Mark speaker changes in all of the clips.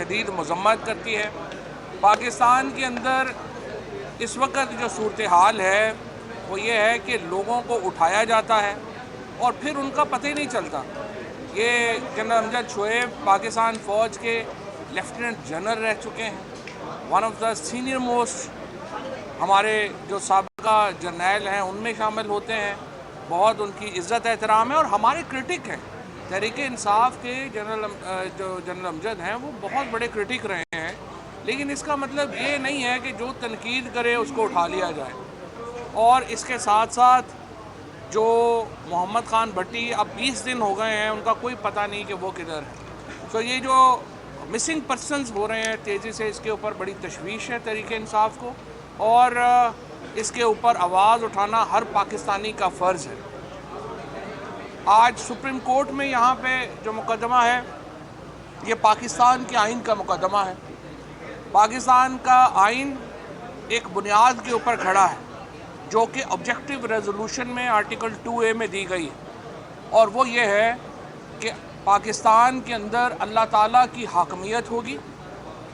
Speaker 1: शदीद मज़म्मत करती है। पाकिस्तान के अंदर इस वक्त जो सूरत हाल है वो ये है कि लोगों को उठाया जाता है और फिर उनका पता ही नहीं चलता। ये जनरल अमजद शोएब पाकिस्तान फ़ौज के लेफ्टिनेंट जनरल रह चुके हैं, one of the senior most हमारे जो साबिका जर्नैल हैं उनमें शामिल होते हैं। बहुत उनकी इज़्ज़त एहतराम है और हमारे क्रिटिक हैं। तहरीक इंसाफ के जो जनरल अमजद हैं वो बहुत बड़े क्रिटिक रहे हैं, लेकिन इसका मतलब ये नहीं है कि जो तनकीद करे उसको उठा लिया जाए। और इसके साथ साथ जो मोहम्मद ख़ान भट्टी अब 20 दिन हो गए हैं, उनका कोई पता नहीं कि वो किधर है। तो ये जो मिसिंग पर्सनस हो रहे हैं तेज़ी से, इसके ऊपर बड़ी तशवीश है तहरीक इंसाफ को, और इसके ऊपर आवाज़ उठाना हर पाकिस्तानी का फ़र्ज़ है। आज सुप्रीम कोर्ट में यहाँ पे जो मुकदमा है ये पाकिस्तान के आइन का मुकदमा है। पाकिस्तान का आइन एक बुनियाद के ऊपर खड़ा है जो कि ऑब्जेक्टिव रेजोल्यूशन में आर्टिकल 2A में दी गई है, और वो ये है कि पाकिस्तान के अंदर अल्लाह ताला की हाकमियत होगी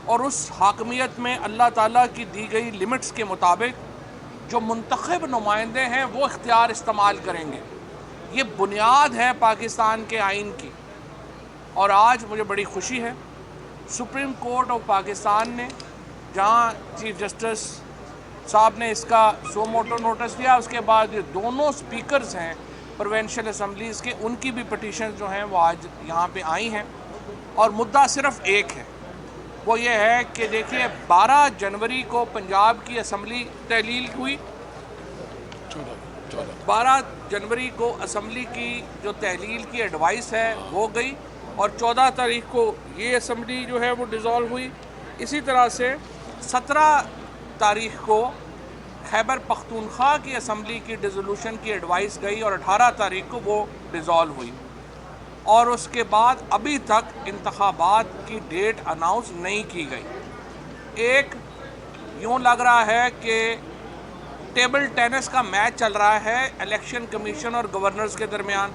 Speaker 1: और उस हाकमियत में अल्लाह ताला की दी गई लिमिट्स के मुताबिक जो मुंतखब नुमाइंदे हैं वो इख्तियार इस्तेमाल करेंगे। ये बुनियाद है पाकिस्तान के आइन की। और आज मुझे बड़ी खुशी है सुप्रीम कोर्ट ऑफ पाकिस्तान ने, जहाँ चीफ जस्टिस साहब ने इसका सो मोटो नोटिस दिया, उसके बाद ये दोनों स्पीकर्स हैं प्रोविंशियल असम्बलीज़ के, उनकी भी पटिशन जो हैं वो आज यहाँ पे आई हैं। और मुद्दा सिर्फ एक है, वो ये है कि देखिए 12 जनवरी को पंजाब की असम्बली तहलील हुई, 12 जनवरी को असम्बली की जो तहलील की एडवाइस है वो गई, और 14 तारीख को ये असम्बली जो है वो डिज़ोल्व हुई। इसी तरह से 17 तारीख को खैबर पख्तूनख्वा की असम्बली की डिसोल्यूशन की एडवाइस गई और 18 तारीख को वो डिज़ोल्व हुई। और उसके बाद अभी तक इंतखाबात की डेट अनाउंस नहीं की गई। एक यूँ लग रहा है कि टेबल टेनिस का मैच चल रहा है इलेक्शन कमीशन और गवर्नर्स के दरमियान।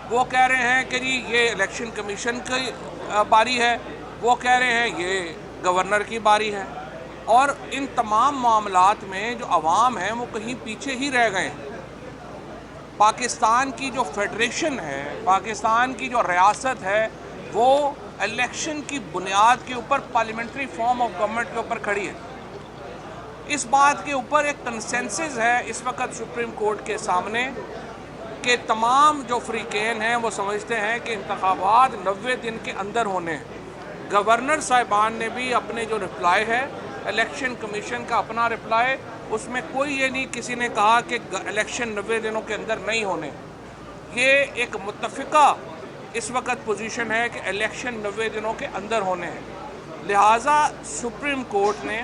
Speaker 1: वो कह रहे हैं कि जी ये इलेक्शन कमीशन की बारी है, वो कह रहे हैं ये गवर्नर की बारी है, और इन तमाम मामलात में जो अवाम है वो कहीं पीछे ही रह गए हैं। पाकिस्तान की जो फेडरेशन है, पाकिस्तान की जो रियासत है, वो इलेक्शन की बुनियाद के ऊपर पार्लियामेंट्री फॉर्म ऑफ गवर्नमेंट के ऊपर खड़ी है। इस बात के ऊपर एक कंसेंसस है इस वक्त सुप्रीम कोर्ट के सामने कि तमाम जो फ्रीकेन हैं वो समझते हैं कि इंतखाबात 90 दिन के अंदर होने हैं। गवर्नर साहिबान ने भी अपने जो रिप्लाई है, इलेक्शन कमीशन का अपना रिप्लाई, उसमें कोई ये नहीं किसी ने कहा कि इलेक्शन 90 दिनों के अंदर नहीं होने। ये एक मुत्तफ़िका इस वक्त पोजीशन है कि इलेक्शन 90 दिनों के अंदर होने हैं। लिहाजा सुप्रीम कोर्ट ने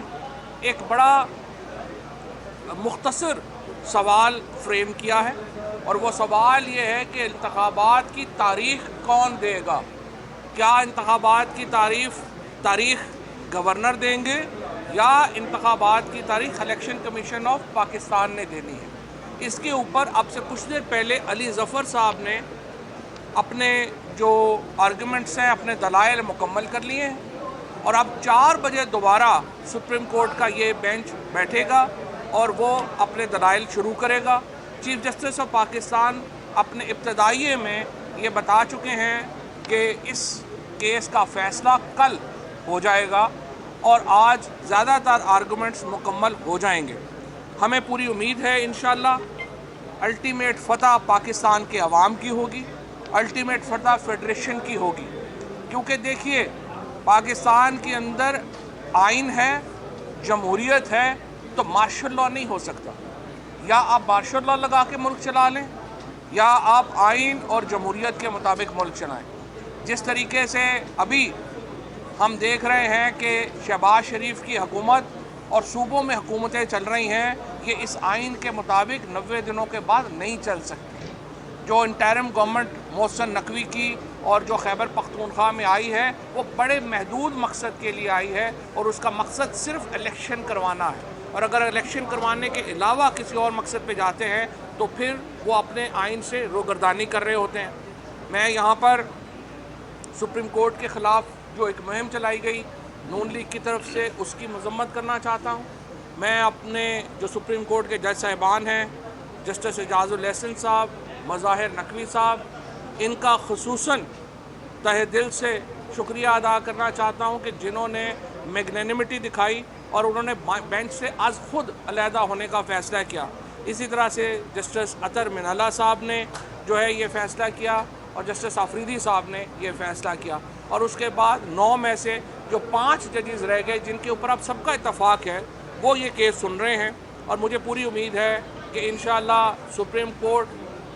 Speaker 1: एक बड़ा मुख्तसर सवाल फ्रेम किया है, और वो सवाल ये है कि इंतखाबात की तारीख़ कौन देगा। क्या इंतखाबात की तारीख़ गवर्नर देंगे या इंतखाबात की तारीख़ इलेक्शन कमीशन ऑफ पाकिस्तान ने देनी है। इसके ऊपर अब से कुछ देर पहले अली ज़फ़र साहब ने अपने जो आर्गूमेंट्स हैं, अपने दलाइल मुकम्मल कर लिए हैं, और अब 4 बजे दोबारा सुप्रीम कोर्ट का ये बेंच बैठेगा और वो अपने दलाइल शुरू करेगा। चीफ जस्टिस ऑफ पाकिस्तान अपने इब्तदाइये में ये बता चुके हैं कि इस केस का फ़ैसला कल हो जाएगा और आज ज़्यादातर आर्गूमेंट्स मुकम्मल हो जाएंगे। हमें पूरी उम्मीद है इंशाअल्लाह अल्टीमेट फ़तह पाकिस्तान के अवाम की होगी, अल्टीमेट फ़तह फेडरेशन की होगी। क्योंकि देखिए पाकिस्तान के अंदर आइन है, जमहूरियत है, तो मार्शल लॉ नहीं हो सकता। या आप मार्शल लॉ लगा के मुल्क चला लें या आप आइन और जमहूरियत के मुताबिक मुल्क चलाएं। जिस तरीके से अभी हम देख रहे हैं कि शहबाज शरीफ की हुकूमत और सूबों में हुकूमतें चल रही हैं, ये इस आइन के मुताबिक 90 दिनों के बाद नहीं चल सकती। जो इंटरिम गवर्नमेंट मोहसिन नकवी की और जो खैबर पख्तूनख्वा में आई है वो बड़े महदूद मकसद के लिए आई है, और उसका मकसद सिर्फ इलेक्शन करवाना है। और अगर इलेक्शन करवाने के अलावा किसी और मकसद पे जाते हैं तो फिर वो अपने आइन से रोगर्दानी कर रहे होते हैं। मैं यहाँ पर सुप्रीम कोर्ट के ख़िलाफ़ जो एक मुहिम चलाई गई नून लीग की तरफ से उसकी मजम्मत करना चाहता हूँ। मैं अपने जो सुप्रीम कोर्ट के जज साहिबान हैं, जस्टिस एजाजुल एहसन साहब, मज़ाहिर नकवी साहब, इनका खुसूसन तहे दिल से शुक्रिया अदा करना चाहता हूँ कि जिन्होंने मैग्नेनिमिटी दिखाई और उन्होंने बेंच से आज खुद अलहदा होने का फ़ैसला किया। इसी तरह से जस्टिस अतर मिनल्ला साहब ने जो है ये फ़ैसला किया और जस्टिस आफरीदी साहब ने ये फ़ैसला किया, और उसके बाद 9 में से जो 5 जजेस रह गए जिनके ऊपर अब सबका इत्तफाक है, वो ये केस सुन रहे हैं। और मुझे पूरी उम्मीद है कि इंशाअल्लाह सुप्रीम कोर्ट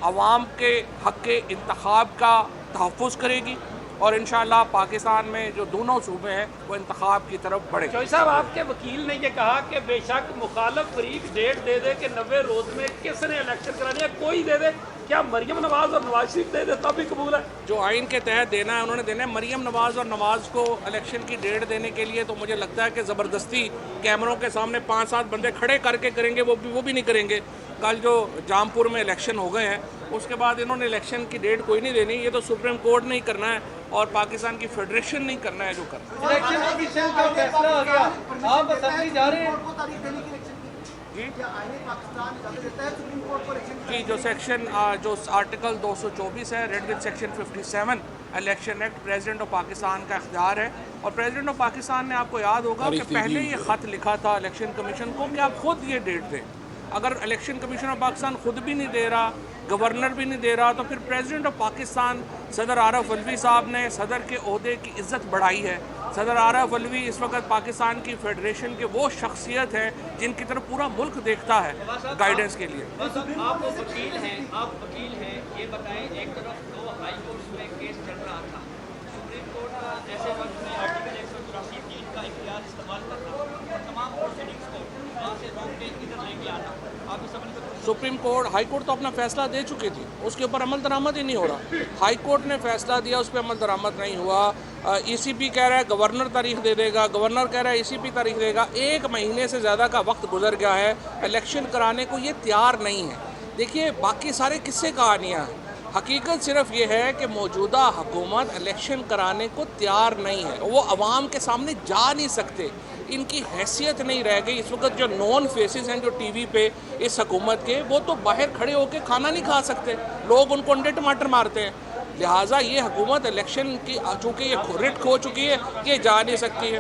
Speaker 1: अवाम के हक़ के इंतखाब का तहफ़्फ़ुज़ करेगी और इंशाअल्लाह पाकिस्तान में जो दोनों सूबे हैं वो इंतखाब की तरफ बढ़े।
Speaker 2: चौधरी साहब, आपके वकील ने ये कहा कि बेशक मुखालफ फरीक डेट दे दे कि 90 रोज़ में किसने इलेक्शन करानी है, कोई दे दे, क्या मरियम नवाज और नवाज शरीफ दे दे तब भी कबूल है?
Speaker 1: जो आइन के तहत देना है उन्होंने देना है। मरियम नवाज और नवाज को इलेक्शन की डेट देने के लिए तो मुझे लगता है कि ज़बरदस्ती कैमरों के सामने 5-7 बंदे खड़े करके करेंगे, वो भी नहीं करेंगे। कल जो जामपुर में इलेक्शन हो गए हैं उसके बाद इन्होंने इलेक्शन की डेट कोई नहीं देनी, ये तो सुप्रीम कोर्ट ने ही करना है और पाकिस्तान की फेडरेशन नहीं करना है जो करना है।
Speaker 3: इलेक्शन कमीशन का फैसला हो गया, आप असेंबली जा रहे हैं
Speaker 1: जी जी, जो सेक्शन जो आर्टिकल 224 है read with section 57 election act, president of Pakistan का इख्तियार है। और प्रेसिडेंट ऑफ पाकिस्तान ने, आपको याद होगा कि पहले ये ख़त लिखा था इलेक्शन कमीशन को कि आप खुद ये डेट दें। अगर इलेक्शन कमीशन ऑफ पाकिस्तान खुद भी नहीं दे रहा, गवर्नर भी नहीं दे रहा, तो फिर प्रेसिडेंट ऑफ पाकिस्तान सदर आरफ अलवी साहब ने सदर के ओहदे की इज़्ज़त बढ़ाई है। सदर आरफ अलवी इस वक्त पाकिस्तान की फेडरेशन के वो शख्सियत हैं जिनकी तरफ पूरा मुल्क देखता है गाइडेंस के लिए।
Speaker 4: आप वकील हैं, ये बताएं, एक तरफ 2 हाई कोर्ट में केस चल रहा था, सुप्रीम कोर्ट का ऐसे वक्त में आर्टिकल 184(3) का इख्तियार इस्तेमाल करना और तमाम प्रोसीडिंग्स को वहाँ से रोक के इधर लेके आना, आप इस समझ
Speaker 1: सुप्रीम कोर्ट, हाई कोर्ट तो अपना फैसला दे चुकी थी, उसके ऊपर अमल दरामद ही नहीं हो रहा। हाई कोर्ट ने फैसला दिया, उस पर अमल दरामद नहीं हुआ। ईसीपी कह रहा है गवर्नर तारीख दे देगा, गवर्नर कह रहा है ईसीपी तारीख देगा। 1 महीने से ज़्यादा का वक्त गुजर गया है, इलेक्शन कराने को ये तैयार नहीं है। देखिए, बाकी सारे किस्से कहानियाँ हैं, हकीकत सिर्फ ये है कि मौजूदा हुकूमत इलेक्शन कराने को तैयार नहीं है। वो अवाम के सामने जा नहीं सकते, इनकी हैसियत नहीं रह गई। इस वक्त जो नॉन फेसेस हैं जो टीवी पे इस हुकूमत के, वो तो बाहर खड़े होकर खाना नहीं खा सकते, लोग उनको अंडे टमाटर मारते हैं। लिहाजा ये हुकूमत इलेक्शन की चूँकि ये रिट खो चुकी है, ये जा नहीं सकती है।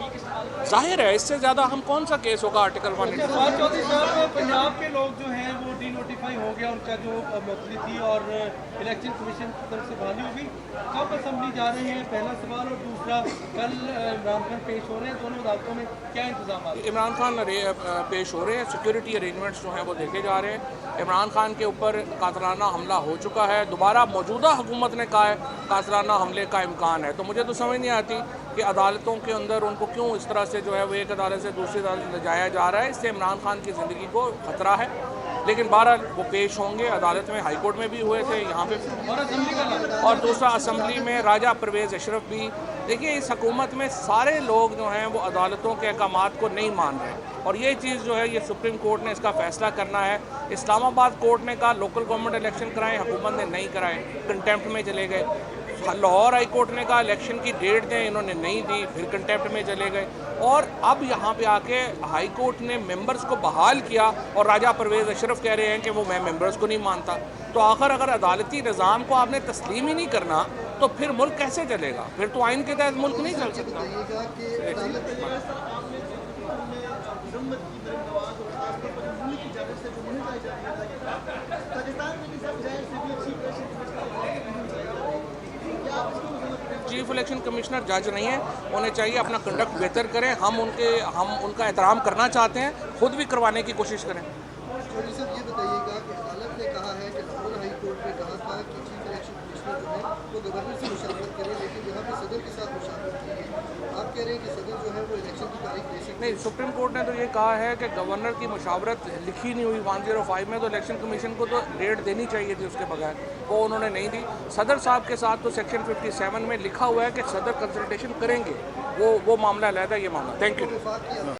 Speaker 1: जाहिर है इससे ज़्यादा हम कौन सा केस होगा आर्टिकल 184।
Speaker 3: चौधरी साहब, पंजाब के लोग जो हैं वो डीनोटिफाई हो गया, उनका जो मुअत्तली थी और इलेक्शन कमीशन की तरफ से बहाली होगी। कब असेंबली जा रहे हैं, पहला सवाल। और दूसरा, कल इमरान खान पेश हो रहे हैं, दोनों अदालतों में क्या इंतजाम है?
Speaker 1: इमरान खान पेश हो रहे हैं, सिक्योरिटी अरेंजमेंट्स जो हैं वो देखे जा रहे हैं। इमरान खान के ऊपर कातलाना हमला हो चुका है, दोबारा मौजूदा हुकूमत ने कहा है कातलाना हमले का इम्कान है। तो मुझे तो समझ नहीं आती कि अदालतों के अंदर उनको क्यों इस तरह से जो है वो एक अदालत से दूसरी अदालत ले जाया जा रहा है। इससे इमरान खान की ज़िंदगी को ख़तरा है। लेकिन बहरहाल वो पेश होंगे, अदालत में, हाई कोर्ट में भी हुए थे, यहाँ पे और दूसरा असम्बली में राजा परवेज़ अशरफ भी। देखिए, इस हुकूमत में सारे लोग जो हैं वो अदालतों के अहकामात को नहीं मान रहे और ये चीज़ जो है ये सुप्रीम कोर्ट ने इसका फ़ैसला करना है। इस्लामाबाद कोर्ट ने कहा लोकल गवर्नमेंट इलेक्शन कराएं, हुकूमत ने नहीं कराए, कंटेम्प्ट में चले गए। लाहौर हाई कोर्ट ने कहा इलेक्शन की डेट दें, इन्होंने नहीं दी, फिर कंटेम्प्ट में चले गए। और अब यहाँ पे आके हाई कोर्ट ने मेंबर्स को बहाल किया और राजा परवेज़ अशरफ कह रहे हैं कि वो मैं मेंबर्स को नहीं मानता। तो आखिर अगर अदालती निज़ाम को आपने तस्लीम ही नहीं करना तो फिर मुल्क कैसे चलेगा? फिर तो आइन के तहत मुल्क नहीं चल सकता। चीफ इलेक्शन कमिश्नर जज नहीं है, उन्हें चाहिए अपना कंडक्ट बेहतर करें। हम उनका एहतराम करना चाहते हैं, खुद भी करवाने की कोशिश करें।
Speaker 5: चौधरी साहब, ये बताइएगा कि अदालत ने कहा है कि लाहौर हाई कोर्ट ने कहा था कि चीफ इलेक्शन कमिश्नर जो है वो गवर्नर से मुशावरत करें, लेकिन यहाँ पे सदर के साथ मुशावरत की है। आप कह रहे हैं कि सदर जो है वो इलेक्शन की तारीख दे सकते?
Speaker 1: नहीं, सुप्रीम कोर्ट ने तो ये कहा है कि गवर्नर की मुशावरत लिखी नहीं हुई 105 में, तो इलेक्शन कमीशन को तो डेट देनी चाहिए थी उसके बगैर, वो उन्होंने नहीं दी। सदर साहब के साथ तो सेक्शन 57 में लिखा हुआ है कि सदर कंसल्टेशन करेंगे, वो मामला अलग है, ये मामला। Thank you.